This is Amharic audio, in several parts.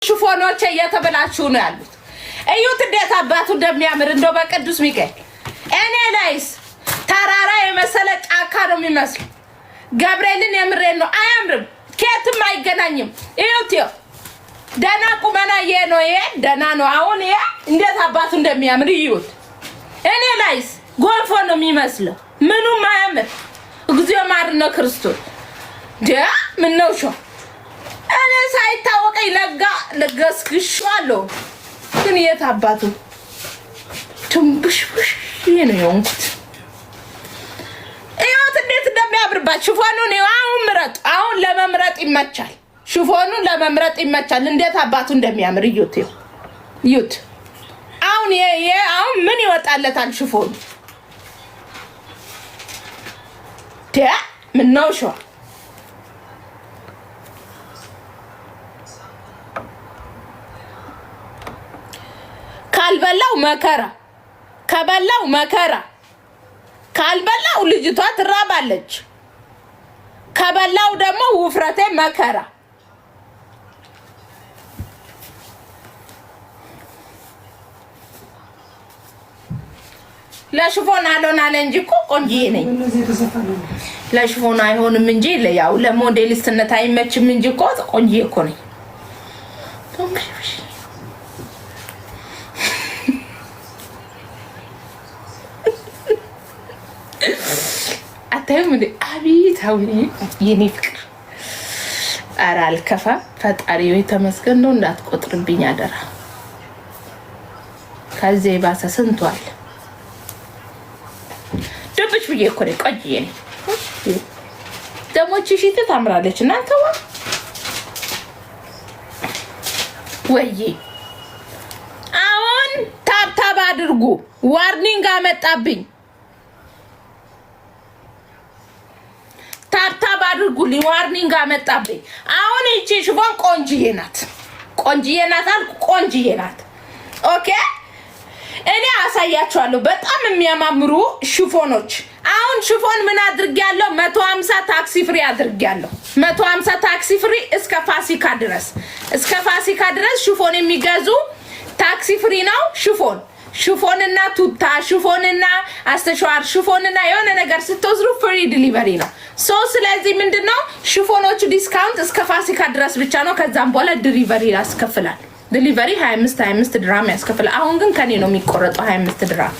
ሽፎኖቼ እየተበላችሁ ነው ያሉት። እዩት እንዴት አባቱ እንደሚያምር እንደው በቅዱስ ሚካኤል እኔ ላይስ ተራራ የመሰለ ጫካ ነው የሚመስለው። ገብርኤልን የምሬን ነው አያምርም። ከየትም አይገናኝም። እዩት ደና ቁመና ነው ደና ነው። አሁን እንዴት አባቱ እንደሚያምር እዩት። እኔ ላይስ ጎልፎ ነው የሚመስለው። ምኑም አያምር። እግዚኦ ማርነ ክርስቶስ ምን ነው ሾ እኔ ሳይታወቀኝ ለገስግሻለሁ። ግን የት አባቱ ትንብሽብሽ ነው የሆንኩት። እዩት እንዴት እንደሚያምርባችሁ። ሽፎኑን አሁን ምረጥ። አሁን ለመምረጥ ይመቻል። ሽፎኑን ለመምረጥ ይመቻል። እንዴት አባቱ እንደሚያምር እዩት። እዩት አሁን አሁን ምን ይወጣለታል ሽፎኑ? ምን ነው ሾ ካልበላው መከራ ከበላው መከራ ካልበላው ልጅቷ ትራባለች። ከበላው ደግሞ ውፍረቴ መከራ። ለሽፎን አልሆናለ እንጂ እኮ ቆንጆዬ ነኝ። ለሽፎን አይሆንም እንጂ ያው ለሞዴሊስትነት አይመችም እንጂ እኮ ቆንጆዬ እኮ ነኝ። አታዩም እንዴ? አቤት የኔ ፍቅር። ኧረ አልከፋ። ፈጣሪው የተመስገን ነው። እንዳትቆጥርብኝ አደራ። ከዚህ ባሰ ስንቷል። ድብሽ ብዬ እኮ ነኝ። ቆንጆዬ ነኝ። ደግሞ ቺሺት ታምራለች። እናንተዋ ወይ አሁን ታብታብ አድርጉ። ዋርኒንግ አመጣብኝ። ታብታብ አድርጉልኝ። ዋርኒንግ አመጣብኝ። አሁን እቺ ሽፎን ቆንጆዬ ናት። ቆንጆዬ ናት አልኩ። ቆንጆዬ ናት። ኦኬ እኔ አሳያችኋለሁ በጣም የሚያማምሩ ሽፎኖች። አሁን ሽፎን ምን አድርጌያለሁ? 150 ታክሲ ፍሪ አድርጌያለሁ። 150 ታክሲ ፍሪ እስከ ፋሲካ ድረስ ሽፎን የሚገዙ ታክሲ ፍሪ ነው። ሽፎንና ቱታ ሽፎንና አስተሻዋር ሽፎንና የሆነ ነገር ስትወስዱ ፍሪ ዲሊቨሪ ነው። ስለዚህ ምንድነው ሽፎኖቹ ዲስካውንት እስከ ፋሲካ ድረስ ብቻ ነው። ከዛም በኋላ ዲሊቨሪ ያስከፍላል። ዲሊቨሪ 25 ድራም ያስከፍላል። አሁን ግን ከኔ ነው የሚቆረጠው 25 ድራም።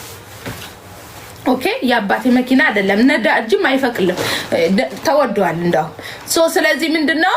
ኦኬ ያባቴ መኪና አይደለም። ነዳጅም አይፈቅልም። ተወዷል እንደው። ስለዚህ ምንድነው